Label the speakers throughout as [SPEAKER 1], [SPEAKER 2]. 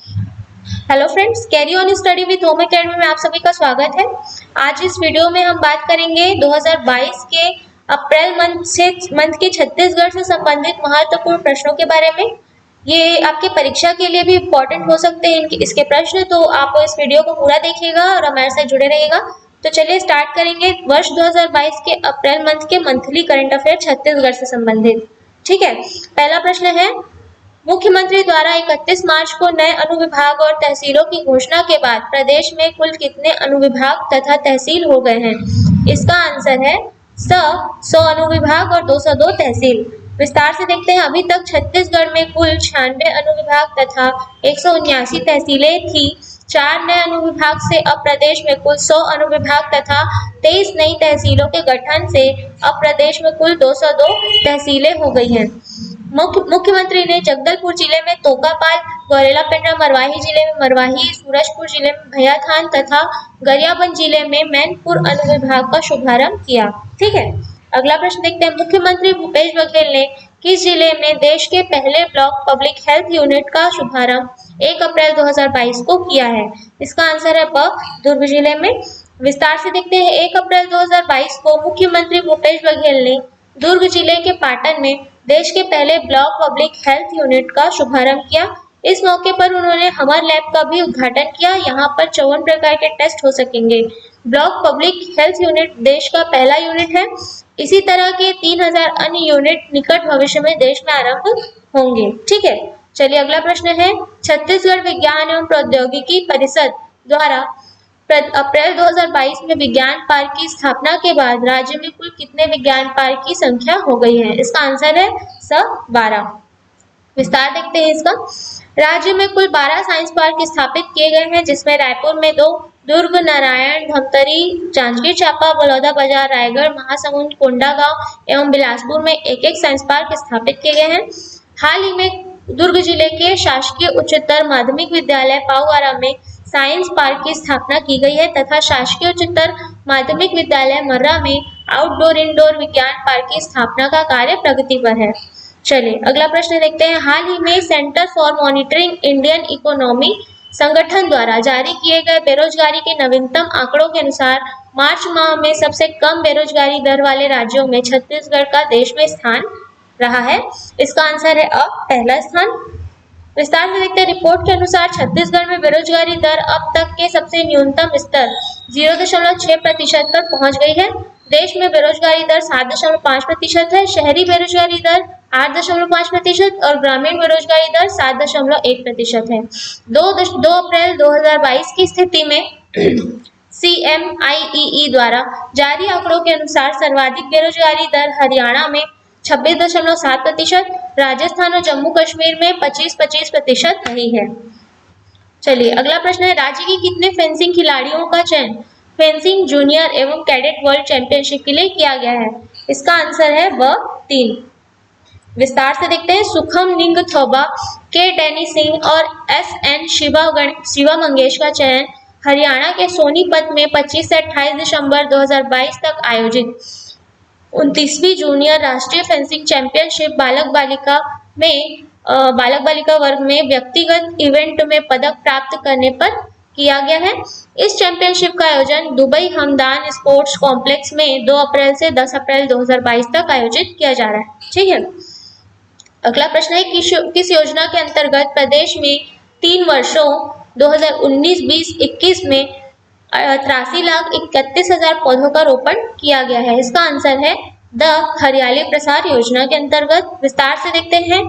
[SPEAKER 1] Hello friends, carry on study with home academy में आप सभी का स्वागत है। आज इस वीडियो में हम बात करेंगे 2022 के अप्रैल मंथ के छत्तीसगढ़ से संबंधित महत्वपूर्ण प्रश्नों के बारे में। ये आपके परीक्षा के लिए भी इम्पोर्टेंट हो सकते हैं इसके प्रश्न, तो आप इस वीडियो को पूरा देखिएगा और हमारे साथ जुड़े रहिएगा। तो चलिए स्टार्ट करेंगे वर्ष 2022 के अप्रैल मंथ के मंथली करंट अफेयर छत्तीसगढ़ से संबंधित। ठीक है, पहला प्रश्न है, मुख्यमंत्री द्वारा 31 मार्च को नए अनुविभाग और तहसीलों की घोषणा के बाद प्रदेश में कुल कितने अनुविभाग तथा तहसील हो गए हैं? इसका आंसर है 100 अनुविभाग और 202 तहसील। विस्तार से देखते हैं। अभी तक छत्तीसगढ़ में कुल 96 अनुविभाग तथा 179 तहसीलें थी। 4 नए अनुविभाग से अब प्रदेश में कुल 100 अनुविभाग तथा 23 नई तहसीलों के गठन से अब प्रदेश में कुल 202 तहसीलें हो गई हैं। मुख्यमंत्री ने जगदलपुर जिले में तोकापाल, गौरेला पेंड्रा मरवाही जिले में मरवाही, सूरजपुर जिले में भैयाथान तथा गरियाबंद जिले में मैनपुर अनुविभाग का शुभारंभ किया। ठीक है, अगला प्रश्न देखते हैं। मुख्यमंत्री भूपेश बघेल ने किस जिले में देश के पहले ब्लॉक पब्लिक हेल्थ यूनिट का शुभारंभ 1 अप्रैल 2022 को किया है? इसका आंसर है ब, दुर्ग जिले में। विस्तार से देखते हैं। 1 अप्रैल 2022 को मुख्यमंत्री भूपेश बघेल ने दुर्ग जिले के पाटन में देश के पहले ब्लॉक पब्लिक हेल्थ यूनिट का शुभारंभ किया। इस मौके पर उन्होंने हमर लैब का भी उद्घाटन किया। यहाँ पर 54 प्रकार के टेस्ट हो सकेंगे। ब्लॉक पब्लिक हेल्थ यूनिट देश का पहला यूनिट है। इसी तरह के 3000 अन्य यूनिट निकट भविष्य में देश में आरंभ होंगे। ठीक है, चलिए अगला प्रश्न है, छत्तीसगढ़ विज्ञान एवं प्रौद्योगिकी परिषद द्वारा अप्रैल 2022 में विज्ञान पार्क की स्थापना के बाद राज्य में कुल कितने विज्ञान पार्क की संख्या हो गई है? इसका आंसर है 12। विस्तार देखते हैं इसका। राज्य में कुल 12 साइंस पार्क स्थापित किए गए हैं, जिसमें रायपुर में 2, दुर्ग, नारायण, धमतरी, जांजगीर चांपा, बलौदाबाजार, रायगढ़, महासमुंद, कोंडागांव एवं बिलासपुर में एक साइंस पार्क स्थापित किए गए हैं। हाल ही में दुर्ग जिले के शासकीय उच्चतर माध्यमिक विद्यालय पाऊवारा में साइंस पार्क की स्थापना की गई है तथा शासकीय उच्चतर माध्यमिक विद्यालय मर्रा में आउटडोर इंडोर विज्ञान पार्क की स्थापना का कार्य प्रगति पर है। चलिए अगला प्रश्न देखते हैं। हाल ही में centre for monitoring Indian economy संगठन द्वारा जारी किए गए बेरोजगारी के नवीनतम आंकड़ों के अनुसार मार्च माह में सबसे कम बेरोजगारी दर वाले राज्यों में छत्तीसगढ़ का देश में स्थान रहा है। इसका आंसर है अ, पहला स्थान। विस्तार से देखते हैं। रिपोर्ट के अनुसार छत्तीसगढ़ में बेरोजगारी दर अब तक के सबसे न्यूनतम स्तर 0.6% पर पहुंच गई है। देश में बेरोजगारी दर 7.5% है। शहरी बेरोजगारी दर 8.5% और ग्रामीण बेरोजगारी दर 7.1% है। 2 अप्रैल 2022 की स्थिति में CMIEE द्वारा जारी आंकड़ों के अनुसार सर्वाधिक बेरोजगारी दर हरियाणा में 26.7%, राजस्थान और जम्मू कश्मीर में 25% रही है। चलिए अगला प्रश्न है, राज्य के कितने फेंसिंग खिलाड़ियों का चयन फेंसिंग जूनियर एवं कैडेट वर्ल्ड चैंपियनशिप के लिए किया गया है? इसका आंसर है ब, 3। विस्तार से देखते हैं। सुखम निंगथौबा, के डैनी सिंह और SN शिवा मंगेश का चयन हरियाणा के सोनीपत में 25 से 28 दिसंबर 2022 तक आयोजित 29वीं जूनियर राष्ट्रीय फेंसिंग चैंपियनशिप बालक बालिका वर्ग में व्यक्तिगत इवेंट में पदक प्राप्त करने पर किया गया है। इस चैंपियनशिप का आयोजन दुबई हमदान स्पोर्ट्स कॉम्प्लेक्स में 2 अप्रैल से 10 अप्रैल 2022 तक आयोजित किया जा रहा है। ठीक है, अगला प्रश्न है, किस योजना के अंतर्गत प्रदेश में 3 वर्षों 2019-20-21 में 83,31,000 पौधों का रोपण किया गया है? इसका आंसर है द, हरियाली प्रसार योजना के अंतर्गत। विस्तार से देखते हैं।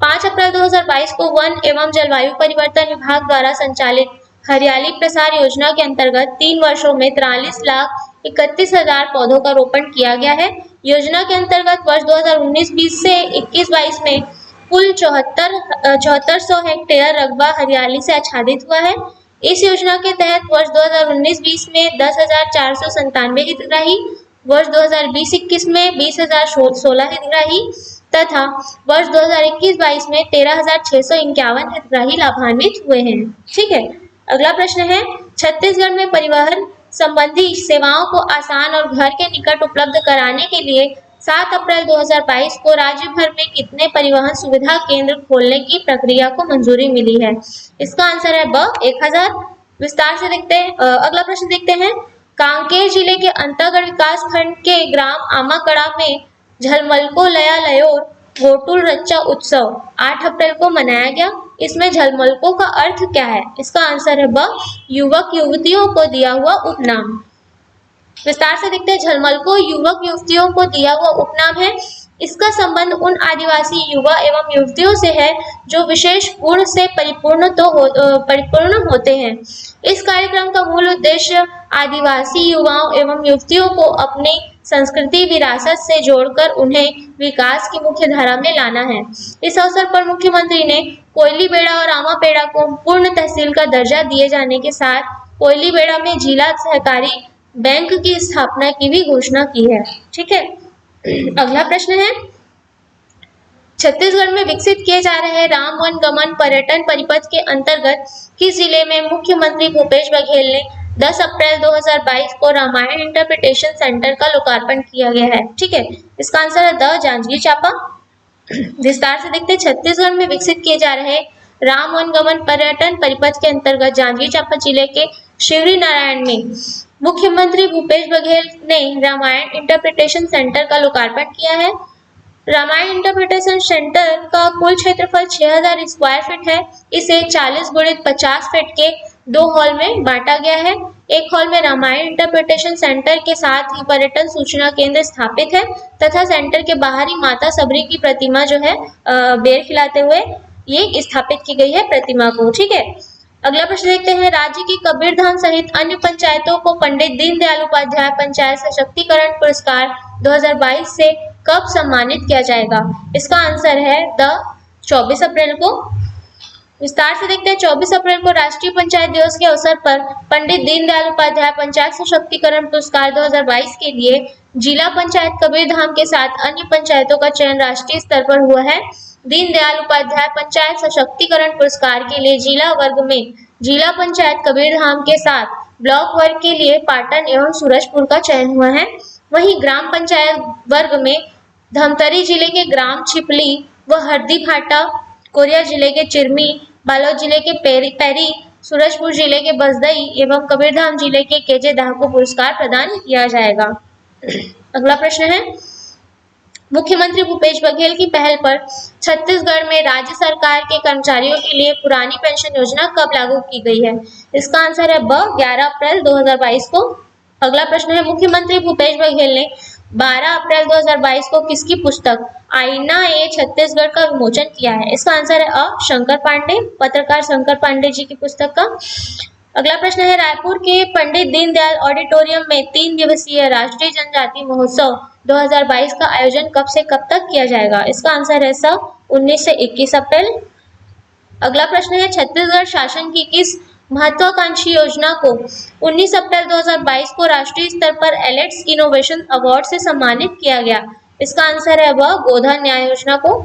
[SPEAKER 1] 5 अप्रैल 2022 को वन एवं जलवायु परिवर्तन विभाग द्वारा संचालित हरियाली प्रसार योजना के अंतर्गत 3 वर्षों में 43,31,000 पौधों का रोपण किया गया है। योजना के अंतर्गत वर्ष 2019-20 से 21-22 में कुल 7400 हेक्टेयर रकबा हरियाली से आच्छादित हुआ है। इस योजना के तहत वर्ष 2019-20 में 10,497 हितग्राही, वर्ष 2020-21 में 20,016 हितग्राही तथा वर्ष 2021-22 में 13,651 हितग्राही लाभान्वित हुए हैं। ठीक है, अगला प्रश्न है, छत्तीसगढ़ में परिवहन संबंधी सेवाओं को आसान और घर के निकट उपलब्ध कराने के लिए 7 अप्रैल 2022 को राज्य भर में कितने परिवहन सुविधा केंद्र खोलने की प्रक्रिया को मंजूरी मिली है? इसका आंसर है ब 1000। विस्तार से देखते हैं, अगला प्रश्न देखते हैं। कांकेर जिले के अंतागढ़ विकास खंड के ग्राम आमाकड़ा में झलमलको लया लयोर गोटुल रच्चा उत्सव 8 अप्रैल को मनाया गया। इसमें झलमलको का अर्थ क्या है? इसका आंसर है ब युवक युवतियों को दिया हुआ उपनाम। विस्तार से देखते हैं, झलमलको युवक युवतियों को दिया हुआ उपनाम है। इसका संबंध उन आदिवासी युवा एवं युवतियों से है जो विशेष गुण से परिपूर्ण होते हैं। इस कार्यक्रम का मूल उद्देश्य आदिवासी युवाओं एवं युवतियों को अपनी संस्कृति विरासत से जोड़कर उन्हें विकास की मुख्य धारा में लाना है। इस अवसर पर मुख्यमंत्री ने कोयलीबेड़ा और रामापेड़ा को पूर्ण तहसील का दर्जा दिए जाने के साथ कोयलीबेड़ा में जिला सहकारी बैंक की स्थापना की भी घोषणा की है। ठीक है, अगला प्रश्न है, छत्तीसगढ़ में विकसित किए जा रहे राम वन गमन पर्यटन परिपथ के अंतर्गत किस जिले में मुख्यमंत्री भूपेश बघेल ने 10 अप्रैल 2022 को रामायण इंटरप्रिटेशन सेंटर का लोकार्पण किया गया है? ठीक है, इसका आंसर है द जांजगीर चांपा। विस्तार से देखते हैं, छत्तीसगढ़ में विकसित किए जा रहे राम वन गमन पर्यटन परिपथ के अंतर्गत जांजगीर चांपा जिले के शिवरी नारायण में मुख्यमंत्री भूपेश बघेल ने रामायण इंटरप्रिटेशन सेंटर का लोकार्पण किया है। रामायण इंटरप्रिटेशन सेंटर का कुल क्षेत्रफल 6000 स्क्वायर फीट है। इसे 40 × 50 फीट के 2 हॉल में बांटा गया है। एक हॉल में रामायण इंटरप्रिटेशन सेंटर के साथ ही पर्यटन सूचना केंद्र स्थापित है तथा सेंटर के बाहर ही माता सबरी की प्रतिमा जो है बेर खिलाते हुए ये स्थापित की गई है प्रतिमा को। ठीक है, अगला प्रश्न देखते हैं, राज्य की कबीरधाम सहित अन्य पंचायतों को पंडित दीनदयाल उपाध्याय पंचायत सशक्तिकरण पुरस्कार 2022 से कब सम्मानित किया जाएगा? इसका आंसर है द 24 अप्रैल को। विस्तार से देखते हैं, 24 अप्रैल को राष्ट्रीय पंचायत दिवस के अवसर पर पंडित दीनदयाल उपाध्याय पंचायत सशक्तिकरण पुरस्कार 2022 के लिए जिला पंचायत कबीरधाम के साथ अन्य पंचायतों का चयन राष्ट्रीय स्तर पर हुआ है। दीनदयाल उपाध्याय पंचायत सशक्तिकरण पुरस्कार के लिए जिला वर्ग में जिला पंचायत कबीरधाम के साथ ब्लॉक वर्ग के लिए पाटन एवं सूरजपुर का चयन हुआ है। वहीं ग्राम पंचायत वर्ग में धमतरी जिले के ग्राम छिपली व हरदीघाटा, कोरिया जिले के चिरमी, बालोद जिले के पैरी, सूरजपुर जिले के बसदई एवं कबीरधाम जिले के केजे दाह को पुरस्कार प्रदान किया जाएगा। अगला प्रश्न है, मुख्यमंत्री भूपेश बघेल की पहल पर छत्तीसगढ़ में राज्य सरकार के कर्मचारियों के लिए पुरानी पेंशन योजना कब लागू की गई है? इसका आंसर है ब 11 अप्रैल 2022 को। अगला प्रश्न है, मुख्यमंत्री भूपेश बघेल ने 12 अप्रैल 2022 को किसकी पुस्तक आईना ए छत्तीसगढ़ का विमोचन किया है? इसका आंसर है अ शंकर पांडे, पत्रकार शंकर पांडे जी की पुस्तक का। अगला प्रश्न है, रायपुर के पंडित दीनदयाल ऑडिटोरियम में 3 दिवसीय राष्ट्रीय जनजाति महोत्सव 2022 का आयोजन कब से कब तक किया जाएगा? इसका आंसर है स 19 से 21 अप्रैल। अगला प्रश्न है, छत्तीसगढ़ शासन की किस महत्वाकांक्षी योजना को 19 अप्रैल 2022 को राष्ट्रीय स्तर पर एलेट्स इनोवेशन अवार्ड से सम्मानित किया गया? इसका आंसर है वह गोधन न्याय योजना को।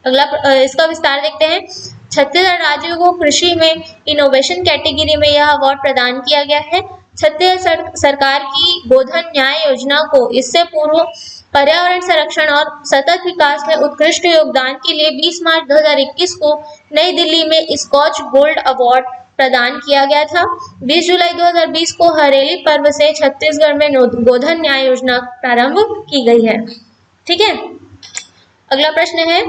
[SPEAKER 1] अगला इसका विस्तार देखते हैं, छत्तीसगढ़ राज्य को कृषि में इनोवेशन कैटेगरी में यह अवार्ड प्रदान किया गया है। छत्तीसगढ़ सरकार की गोधन न्याय योजना को इससे पूर्व पर्यावरण संरक्षण और सतत विकास में उत्कृष्ट योगदान के लिए 20 मार्च 2021 को नई दिल्ली में स्कॉच गोल्ड अवार्ड प्रदान किया गया था। 20 जुलाई 2020 को हरेली पर्व से छत्तीसगढ़ में गोधन न्याय योजना प्रारंभ की गई है। ठीक है, अगला प्रश्न है,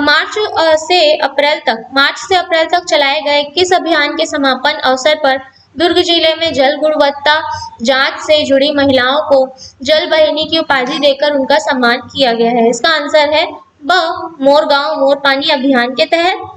[SPEAKER 1] मार्च से अप्रैल तक चलाए गए किस अभियान के समापन अवसर पर दुर्ग जिले में जल गुणवत्ता जांच से जुड़ी महिलाओं को जल वाहिनी की उपाधि देकर उनका सम्मान किया गया है? इसका आंसर है ब मोर गांव मोर पानी अभियान के तहत।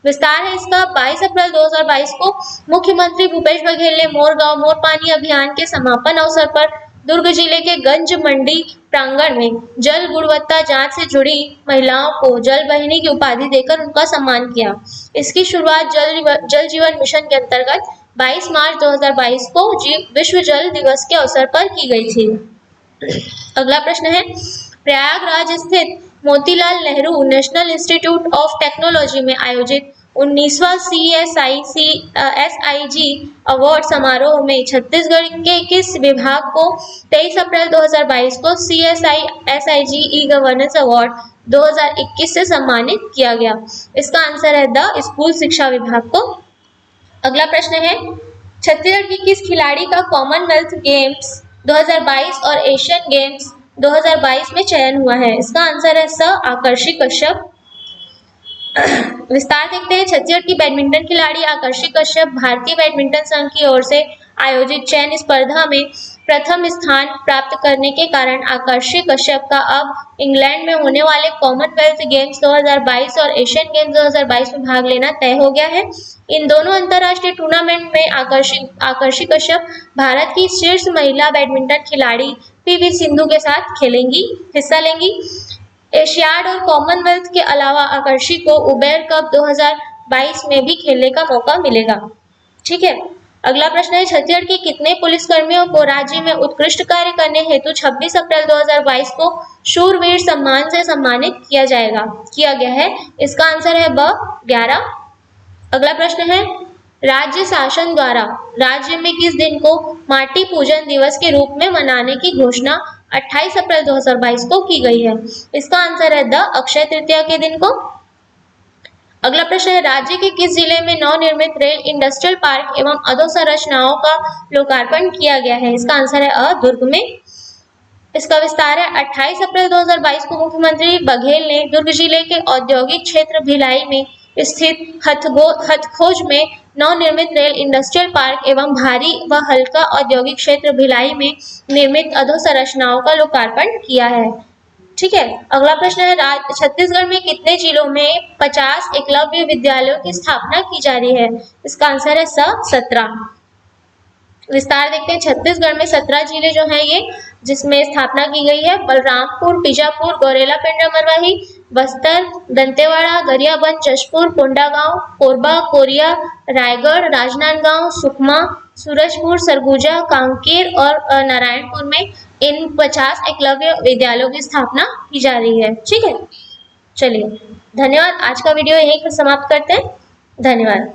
[SPEAKER 1] विस्तार है इसका, 22 अप्रैल 2022 को मुख्यमंत्री भूपेश बघेल ने मोर गांव मोर पानी अभियान के समापन अवसर पर दुर्ग जिले के गंज मंडी प्रांगण में जल गुणवत्ता जांच से जुड़ी महिलाओं को जल वाहिनी की उपाधि देकर उनका सम्मान किया। इसकी शुरुआत जल जीवन मिशन के अंतर्गत 22 मार्च 2022 को विश्व जल दिवस के अवसर पर की गई थी। अगला प्रश्न है, प्रयागराज स्थित Motilal Nehru national institute of technology में आयोजित 19वां SIG अवार्ड समारोह में छत्तीसगढ़ के किस विभाग को 23 अप्रैल 2022 को SIG ई गवर्नेंस अवार्ड 2021 से सम्मानित किया गया? इसका आंसर है द स्कूल शिक्षा विभाग को। अगला प्रश्न है, छत्तीसगढ़ की किस खिलाड़ी का कॉमनवेल्थ गेम्स 2022 और एशियन गेम्स 2022 में चयन हुआ है? इसका आंसर है स आकर्षि कश्यप। विस्तार देखते हैं। छत्तीसगढ़ की बैडमिंटन खिलाड़ी आकर्षि कश्यप भारतीय बैडमिंटन संघ की ओर से आयोजित चयन स्पर्धा में प्रथम स्थान प्राप्त करने के कारण आकर्षि कश्यप का अब इंग्लैंड में होने वाले कॉमनवेल्थ गेम्स 2022 और एशियन गेम्स 2022 में भाग लेना तय हो गया है। इन दोनों अंतर्राष्ट्रीय टूर्नामेंट में आकर्षि कश्यप भारत की शीर्ष महिला बैडमिंटन खिलाड़ी पीवी सिंधु के साथ हिस्सा लेंगी। एशियाड और कॉमनवेल्थ के अलावा आकर्षि को उबेर कप 2022 में भी खेलने का मौका मिलेगा। ठीक है। अगला प्रश्न है, छत्तीसगढ़ के कितने पुलिसकर्मियों को राज्य में उत्कृष्ट कार्य करने हेतु 26 अप्रैल 2022 को शूरवीर सम्मान से सम्मानित किया गया है? इसका आंसर है ब 11। अगला प्रश्न है, राज्य शासन द्वारा राज्य में किस दिन को माटी पूजन दिवस के रूप में मनाने की घोषणा 28 अप्रैल 2022 को की गई है? इसका आंसर है द अक्षय तृतीया के दिन को। अगला प्रश्न है, राज्य के किस जिले में नवनिर्मित रेल इंडस्ट्रियल पार्क एवं अधोसंरचनाओं का लोकार्पण किया गया है? इसका आंसर है दुर्ग में। इसका विस्तार है। 28 अप्रैल 2022 को मुख्यमंत्री बघेल ने दुर्ग जिले के औद्योगिक क्षेत्र भिलाई में स्थित हथखोज में नवनिर्मित रेल इंडस्ट्रियल पार्क एवं भारी व हल्का औद्योगिक क्षेत्र भिलाई में निर्मित अधोसंरचनाओं का लोकार्पण किया है। ठीक है। अगला प्रश्न है, छत्तीसगढ़ में कितने जिलों में 50 एकलव्य विद्यालयों की स्थापना की जा रही है? इसका आंसर है 17। विस्तार देखते हैं। छत्तीसगढ़ में 17 जिले जो हैं ये जिसमें स्थापना की गई है। बलरामपुर, बीजापुर, गौरेला, पेंड्रा, मरवाही, बस्तर, दंतेवाड़ा, गरियाबंद, जशपुर, कोंडागांव, कोरबा, कोरिया, रायगढ़, राजनांदगांव, सुकमा, सूरजपुर, सरगुजा, कांकेर और नारायणपुर में इन 50 एकलव्य विद्यालयों की स्थापना की जा रही है। ठीक है, चलिए धन्यवाद। आज का वीडियो यहीं पर समाप्त करते हैं। धन्यवाद।